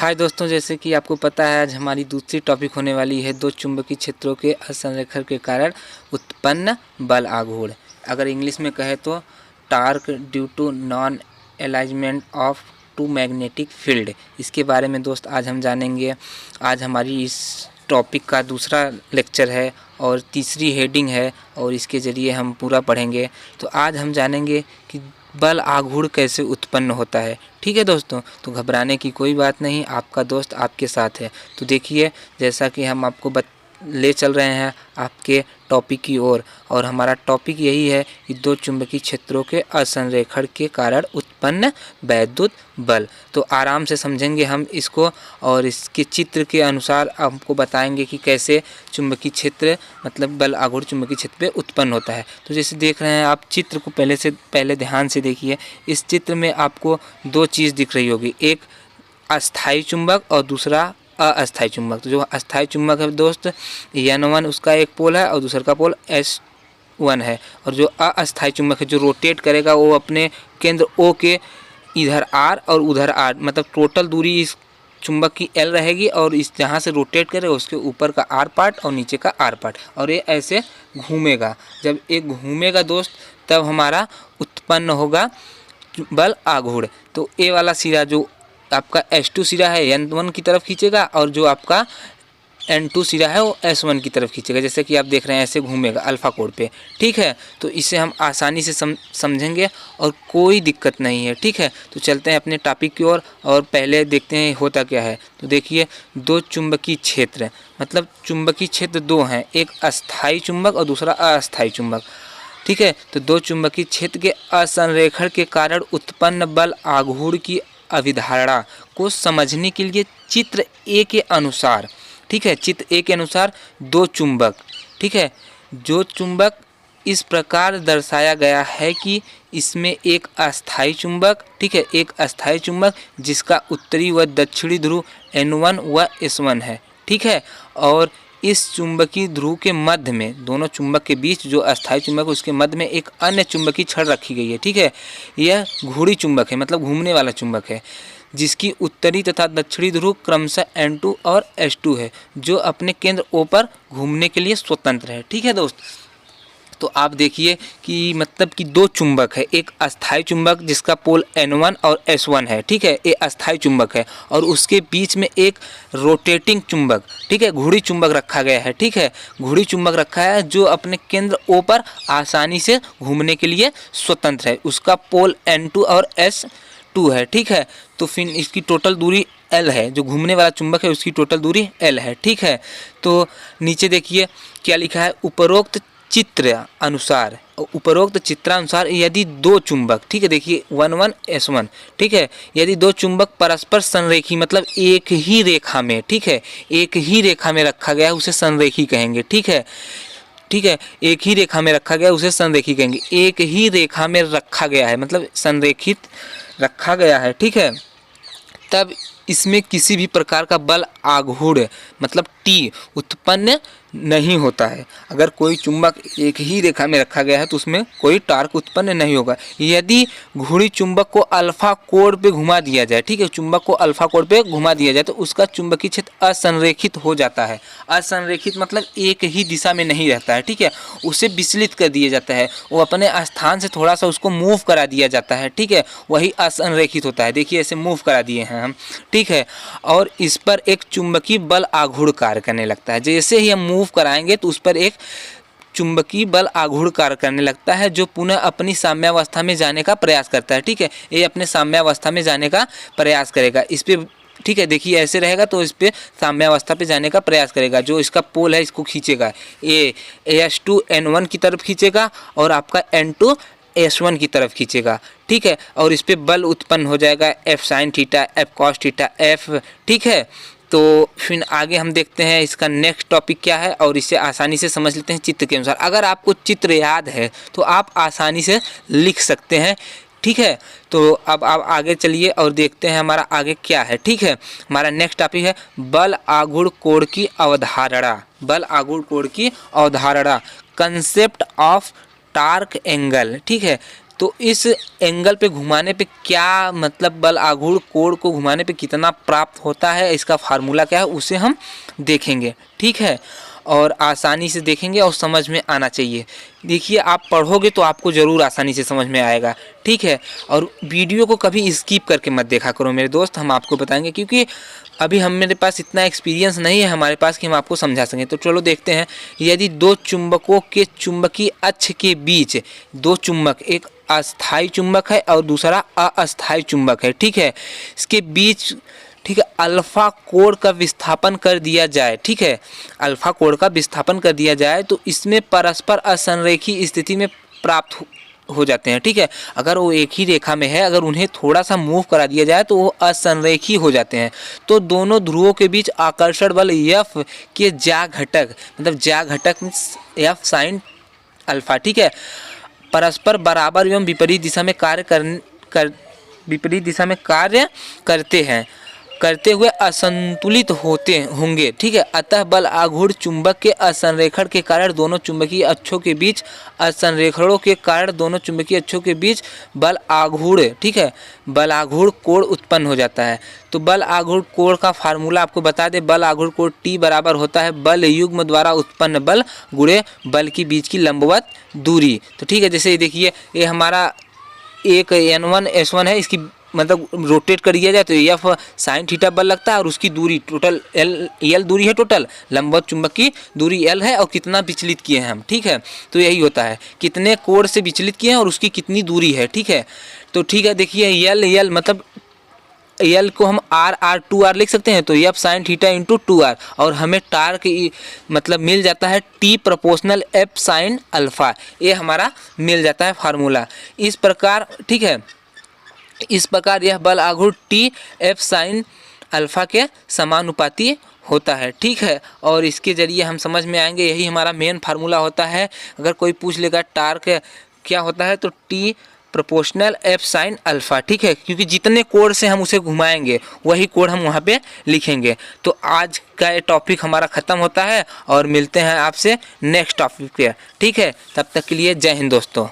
हाय दोस्तों, जैसे कि आपको पता है आज हमारी दूसरी टॉपिक होने वाली है दो चुंबकीय क्षेत्रों के असंरेखण के कारण उत्पन्न बल आघूर्ण। अगर इंग्लिश में कहे तो torque due to non alignment of two magnetic field. इसके बारे में दोस्त आज हम जानेंगे। आज हमारी इस टॉपिक का दूसरा लेक्चर है और तीसरी हेडिंग है और इसके ज़रिए हम पूरा पढ़ेंगे। तो आज हम जानेंगे कि बल आघूर्ण कैसे उत्पन्न होता है। ठीक है दोस्तों, तो घबराने की कोई बात नहीं, आपका दोस्त आपके साथ है। तो देखिए, जैसा कि हम आपको ले चल रहे हैं आपके टॉपिक की ओर और हमारा टॉपिक यही है कि दो चुंबकीय क्षेत्रों के असंरेखण के कारण उत्पन्न वैद्युत बल। तो आराम से समझेंगे हम इसको और इसके चित्र के अनुसार आपको बताएंगे कि कैसे चुंबकीय क्षेत्र मतलब बल आघूर्ण चुंबकीय क्षेत्र पे उत्पन्न होता है। तो जैसे देख रहे हैं आप चित्र को पहले ध्यान से देखिए। इस चित्र में आपको दो चीज़ दिख रही होगी, एक अस्थायी चुंबक और दूसरा अस्थायी चुंबक। तो जो अस्थायी चुंबक है दोस्त N1 उसका एक पोल है और दूसरा का पोल S1 है। और जो अस्थायी चुंबक है जो रोटेट करेगा वो अपने केंद्र O के इधर R और उधर R, मतलब टोटल दूरी इस चुंबक की L रहेगी और इस जहाँ से रोटेट करेगा उसके ऊपर का R पार्ट और नीचे का R पार्ट, और ये ऐसे घूमेगा। जब एक घूमेगा दोस्त तब हमारा उत्पन्न होगा बल आघूर्ण। तो ए वाला सिरा जो आपका S2 सिरा है N1 की तरफ खींचेगा और जो आपका N2 सिरा है वो S1 की तरफ खींचेगा। जैसे कि आप देख रहे हैं ऐसे घूमेगा अल्फा कोण पे। ठीक है, तो इसे हम आसानी से समझेंगे और कोई दिक्कत नहीं है। ठीक है, तो चलते हैं अपने टॉपिक की ओर और पहले देखते हैं होता क्या है। तो देखिए, दो चुंबकीय क्षेत्र मतलब चुंबकीय क्षेत्र दो हैं, एक अस्थायी चुंबक और दूसरा अस्थायी चुंबक। ठीक है, तो दो चुंबकीय क्षेत्र के असंरेखण के कारण उत्पन्न बल आघूर्ण की अवधारणा को समझने के लिए चित्र ए के अनुसार, ठीक है, चित्र ए के अनुसार दो चुंबक, ठीक है, जो चुंबक इस प्रकार दर्शाया गया है कि इसमें एक अस्थायी चुंबक, ठीक है, एक अस्थायी चुंबक जिसका उत्तरी व दक्षिणी ध्रुव N1 व S1 है। ठीक है, और इस चुंबकीय ध्रुव के मध्य में, दोनों चुंबक के बीच जो अस्थायी चुंबक है उसके मध्य में एक अन्य चुंबकीय छड़ रखी गई है। ठीक है, यह घुड़ी चुंबक है, मतलब घूमने वाला चुंबक है, जिसकी उत्तरी तथा दक्षिणी ध्रुव क्रमशः N2 और S2 है, जो अपने केंद्र O पर घूमने के लिए स्वतंत्र है। ठीक है दोस्त, तो आप देखिए कि मतलब कि दो चुंबक है, एक अस्थायी चुंबक जिसका पोल N1 और S1 है। ठीक है, ये अस्थायी चुंबक है और उसके बीच में एक रोटेटिंग चुंबक, ठीक है, घुड़ी चुंबक रखा गया है। ठीक है, घुड़ी चुंबक रखा है जो अपने केंद्र O पर आसानी से घूमने के लिए स्वतंत्र है। उसका पोल N2 और S2 है। ठीक है, तो फिर इसकी टोटल दूरी L है, जो घूमने वाला चुंबक है उसकी टोटल दूरी L है। ठीक है, तो नीचे देखिए क्या लिखा है, उपरोक्त चित्रानुसार यदि दो चुंबक, ठीक है, देखिए N1 S1, ठीक है, यदि दो चुंबक परस्पर संरेखी मतलब एक ही रेखा में, ठीक है, एक ही रेखा में रखा गया उसे संरेखी कहेंगे। ठीक है, ठीक है, एक ही रेखा में रखा गया उसे संरेखी कहेंगे। एक ही रेखा में रखा गया है मतलब संरेखित रखा गया है। ठीक है, तब इसमें किसी भी प्रकार का बल आघूर्ण मतलब T उत्पन्न नहीं होता है। अगर कोई चुंबक एक ही रेखा में रखा गया है तो उसमें कोई टार्क उत्पन्न नहीं होगा। यदि घुड़ी चुंबक को अल्फा कोण पे घुमा दिया जाए, ठीक है, चुंबक को अल्फा कोण पे घुमा दिया जाए तो उसका चुंबकीय क्षेत्र असंरेखित हो जाता है। असंरेखित मतलब एक ही दिशा में नहीं रहता है। ठीक है, उसे विचलित कर दिया जाता है, वो अपने स्थान से थोड़ा सा उसको मूव करा दिया जाता है। ठीक है, वही असंरेखित होता है। देखिए ऐसे मूव करा दिए हैं हम। ठीक है, और इस पर एक चुंबकीय बल आघूर्ण कार्य करने लगता है। जैसे ही हम मूव कराएंगे तो उस पर एक चुंबकीय बल आघूर्ण कार्य करने लगता है जो पुनः अपनी साम्यावस्था में जाने का प्रयास करता है। ठीक है, ये अपने साम्यावस्था में जाने का प्रयास करेगा इस पे। ठीक है, देखिए ऐसे रहेगा तो इस पे साम्यावस्था पे जाने का प्रयास करेगा। जो इसका पोल है इसको खींचेगा, ये S2 N1 की तरफ खींचेगा और आपका N2 S1 की तरफ खींचेगा। ठीक है, और इस पे बल उत्पन्न हो जाएगा F sin theta, F cos theta, F। ठीक है, तो फिर आगे हम देखते हैं इसका नेक्स्ट टॉपिक क्या है और इसे आसानी से समझ लेते हैं चित्र के अनुसार। अगर आपको चित्र याद है तो आप आसानी से लिख सकते हैं। ठीक है, तो अब आप आगे चलिए और देखते हैं हमारा आगे क्या है। ठीक है, हमारा नेक्स्ट टॉपिक है बल आघूर्ण कोण की अवधारणा। बल आघूर्ण कोण की अवधारणा, कंसेप्ट ऑफ टार्क एंगल। ठीक है, तो इस एंगल पे घुमाने पे क्या मतलब बल आघूर्ण कोण को घुमाने पे कितना प्राप्त होता है, इसका फार्मूला क्या है उसे हम देखेंगे। ठीक है, और आसानी से देखेंगे और समझ में आना चाहिए। देखिए आप पढ़ोगे तो आपको ज़रूर आसानी से समझ में आएगा। ठीक है, और वीडियो को कभी स्किप करके मत देखा करो मेरे दोस्त, हम आपको बताएंगे, क्योंकि अभी हम मेरे पास इतना एक्सपीरियंस नहीं है हमारे पास कि हम आपको समझा सकें। तो चलो देखते हैं, यदि दो चुंबकों के चुंबकीय अक्ष के बीच दो चुंबक, एक अस्थायी चुंबक है और दूसरा अस्थायी चुंबक है, ठीक है, इसके बीच ठीक है अल्फा कोण का विस्थापन कर दिया जाए, ठीक है, अल्फा कोण का विस्थापन कर दिया जाए तो इसमें परस्पर असंरेखी स्थिति में प्राप्त हो जाते हैं। ठीक है, अगर वो एक ही रेखा में है, अगर उन्हें थोड़ा सा मूव करा दिया जाए तो वो असंरेखी हो जाते हैं। तो दोनों ध्रुवों के बीच आकर्षण बल F के ज्या घटक, मतलब ज्या घटक F साइन अल्फा, ठीक है, परस्पर बराबर एवं विपरीत दिशा में कार्य करते हुए असंतुलित होते होंगे। ठीक है, अतः बल आघूर्ण चुंबक के असंरेखण के कारण दोनों चुंबकीय अक्षों के बीच असंरेखणों के कारण दोनों चुंबकीय अक्षों के बीच बल आघूर्ण, ठीक है, बल आघूर्ण कोण उत्पन्न हो जाता है। तो बल आघूर्ण कोण का फार्मूला आपको बता दें, बल आघूर्ण कोण T बराबर होता है बल युग्म द्वारा उत्पन्न बल गुणे बल के बीच की लंबवत दूरी। तो ठीक है, जैसे देखिए ये हमारा एक N1 S1 है, इसकी मतलब रोटेट कर दिया जाए तो F साइन थीटा बल लगता है और उसकी दूरी टोटल L दूरी है, टोटल लंबवत चुंबक की दूरी L है और कितना विचलित किए हैं हम। ठीक है, तो यही होता है कितने कोण से विचलित किए हैं और उसकी कितनी दूरी है। ठीक है, तो ठीक है, देखिए L मतलब L को हम R 2R लिख सकते हैं, तो F sine theta into 2R, और हमें टार्क मतलब मिल जाता है T proportional F sine alpha, ये हमारा मिल जाता है फार्मूला इस प्रकार। ठीक है, इस प्रकार यह बल आघूर्ण T F साइन अल्फा के समानुपाती होता है। ठीक है, और इसके जरिए हम समझ में आएंगे, यही हमारा मेन फार्मूला होता है। अगर कोई पूछ लेगा टार्क क्या होता है, तो T proportional F sine alpha, ठीक है, क्योंकि जितने कोण से हम उसे घुमाएंगे वही कोण हम वहाँ पे लिखेंगे। तो आज का ये टॉपिक हमारा ख़त्म होता है और मिलते हैं आपसे नेक्स्ट टॉपिक पे। ठीक है, तब तक के लिए जय हिंद दोस्तों।